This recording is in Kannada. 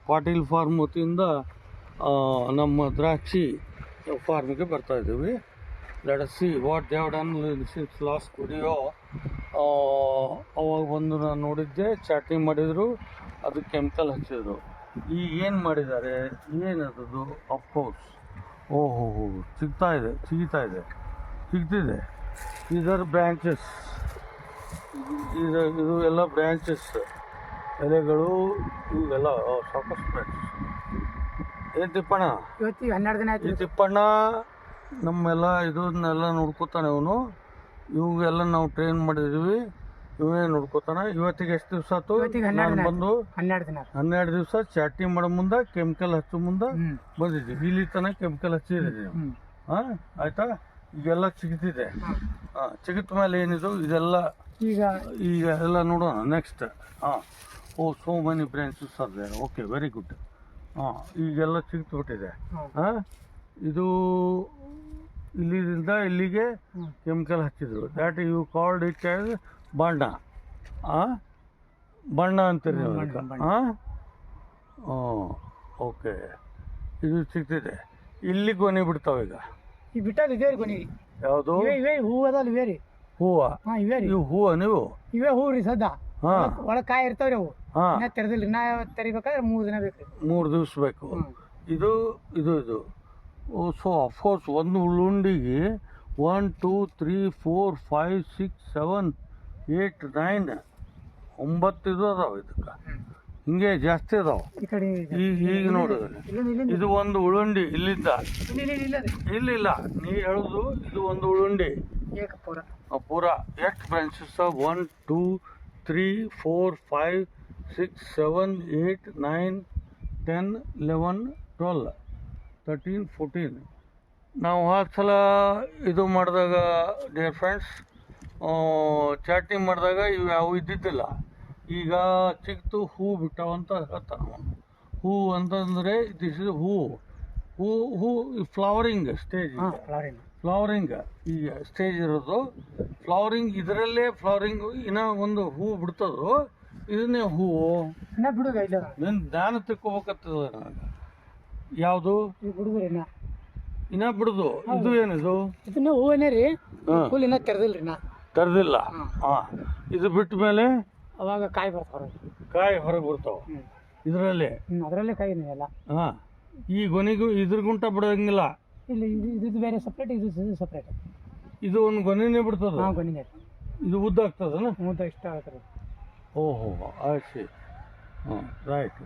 ಪಾಟೀಲ್ ಫಾರ್ಮ್ ವತಿಯಿಂದ ನಮ್ಮ ದ್ರಾಕ್ಷಿ ಫಾರ್ಮ್ಗೆ ಬರ್ತಾ ಇದ್ದೀವಿ. Let us see what they have done since last video. ಅವಾಗ ಬಂದು ನಾನು ನೋಡಿದ್ದೆ, ಚಾಟ್ನಿ ಮಾಡಿದರು, ಅದು ಕೆಮಿಕಲ್ ಹಚ್ಚಿದ್ರು. ಈಗ ಏನು ಮಾಡಿದ್ದಾರೆ, ಏನದು, ಅಫ್ಕೋರ್ಸ್ ಓಹೋ ಸಿಗ್ತಿದೆ. ಇದರ ಬ್ರ್ಯಾಂಚಸ್, ಇದು ಎಲ್ಲ ಬ್ರ್ಯಾಂಚಸ್, ಎಲೆಗಳು ಇವೆಲ್ಲ ಸಾಕಷ್ಟು ಬ್ರ್ಯಾಂಚಸ್. ಏನು ತಿಪ್ಪಣ್ಣ, ಇವತ್ತಿಗೆ 12 ದಿನ ಆಯ್ತು. ಈ ತಿಪ್ಪಣ್ಣ ನಮ್ಮೆಲ್ಲ ಇದನ್ನೆಲ್ಲ ನೋಡ್ಕೋತಾನೆ. ಇವೆಲ್ಲ ನಾವು ಟ್ರೈನ್ ಮಾಡಿದ್ದೀವಿ, ಇವೇ ನೋಡ್ಕೋತಾನೆ. ಇವತ್ತಿಗೆ ಎಷ್ಟು ದಿವಸ ಆಯ್ತು? ನಾನು ಬಂದು 12 ದಿವಸ ಚಾಟ್ನಿ ಮಾಡೋ ಮುಂದೆ, ಕೆಮಿಕಲ್ ಹಚ್ಚೋ ಮುಂದೆ ಬಂದಿದ್ದೀವಿ. ಇಲ್ಲಿ ತನಕ ಕೆಮಿಕಲ್ ಹಚ್ಚಿದ್ದೀವಿ ನೀವು. ಹಾಂ, ಆಯ್ತಾ? ಈಗೆಲ್ಲ ಚಿಗಿತಿದೆ. ಚಿಗಿತ ಮೇಲೆ ಏನಿದು ಇದೆಲ್ಲ ಈಗ ಎಲ್ಲ ನೋಡೋಣ next. So many branches are there. Okay, very good. ಈಗೆಲ್ಲ ಚಿಗಿತ್ಬಿಟ್ಟಿದೆ. ಇದು ಇಲ್ಲಿಂದ ಇಲ್ಲಿಗೆ ಕೆಮಿಕಲ್ ಹಚ್ಚಿದ್ರು. That you called it as ಬಣ್ಣ ಅಂತೀರಿ ನೀವು. ಓಕೆ, ಇದು ಸಿಗ್ತಿದೆ. ಇಲ್ಲಿ ಗೊನೆ ಬಿಡ್ತಾವೆ ಈಗ. ಯಾವುದು ಹೂವು ಅದಲ್ಲ, ಇವೇ ರೀ ಹೂವ? ಇವು ಹೂವ ನೀವು? ಇವೇ ಹೂ ರೀ ಸದ್ದ. ಒಳಗೆ ಕಾಯಿ ಇರ್ತಾವ್ರಿ ಅವು. ತೆರೆದಿಲ್ಲ, ನಾ ತೆರಿಬೇಕಾದ್ರೆ 3 ದಿನ ಬೇಕು. 3 ದಿವಸ ಬೇಕು. ಇದು ಸೊ ಅಫ್ಕೋರ್ಸ್ ಒಂದು ಉಳ್ಳುಂಡಿಗೆ 1 2 3 4 5 6 7 8 9 9 ಇದು ಅದಾವೆ. ಇದಕ್ಕೆ ಹಿಂಗೆ ಜಾಸ್ತಿ ಅದಾವೆ. ಈಗ ನೋಡಿದ್ರೆ ಇದು ಒಂದು ಉಳುಂಡಿ. ಇಲ್ಲಿದ್ದ ಇಲ್ಲ, ನೀ ಹೇಳುದು ಇದು ಒಂದು ಉಳುಂಡಿ ಪೂರ. ಎಷ್ಟು ಬ್ರಾಂಚಸ್? 1 2 3 4 5 6 7 8 9 10 11 12 13 14. ನಾವು ಸಲ ಇದು ಮಾಡಿದಾಗ ಡಿಯರ್ ಫ್ರೆಂಡ್ಸ್, ಚಾಟ್ನಿ ಮಾಡಿದಾಗ ಇವು ಯಾವ ಇದ್ದಿದ್ದಿಲ್ಲ. ಈಗ ಚಿಕ್ತು ಹೂ ಬಿಟ್ಟಾವಂತ ಹೇಳ್ತಾನೆ. ಹೂ ಅಂತಂದರೆ this is who flowering stage. Flowering ಈಗ ಸ್ಟೇಜ್ ಇರೋದು. ಫ್ಲವರಿಂಗ್ ಇದರಲ್ಲೇ ಫ್ಲವರಿಂಗ್ ಇನ್ನೂ ಒಂದು ಹೂ ಬಿಡ್ತದ್ರು. ಇದನ್ನೇ ಹೂವು ನನ್ನ ಜ್ಞಾನ ತಿಳ್ಕೊಬೇಕತ್ತದ ನನಗೆ. ಯಾವುದು ಇನ್ನ ಬಿಡುದು? ಇದು ಏನಿದು? ಇದನ್ನ ಹೂವನೇ ರೀ, ಫುಲ್ ಇನ್ನ ತೆರೆದಿಲ್ರಿ. ತೆರೆದಿಲ್ಲ. ಇದು ಬಿಟ್ಟ ಮೇಲೆ ಅವಾಗ ಕಾಯಿ ಬರ್ತಾವ. ಕಾಯಿ ಹೊರಗೆ ಬರ್ತಾವ ಇದರಲ್ಲೇ. ಅದರಲ್ಲೇ ಕಾಯಿ ಎಲ್ಲ. ಈ ಗೊನೆಗೂ ಇದ್ರ ಗುಂಟ ಬಿಡೋಂಗಿಲ್ಲ. ಇಲ್ಲ, ಇದು ಬೇರೆ ಸಪ್ರೇಟ್, ಇದು ಸಪ್ರೇಟ್. ಇದು ಒಂದು ಗೊನೆನೇ ಬಿಡ್ತದ. ಗೊನೆ ಇದು ಉದ್ದ ಆಗ್ತದನ? ಉದ್ದ ಇಷ್ಟ ಆಗ್ತದೆ. ಓಹೋ, ಆಯ್ತು. ರೈಟ್.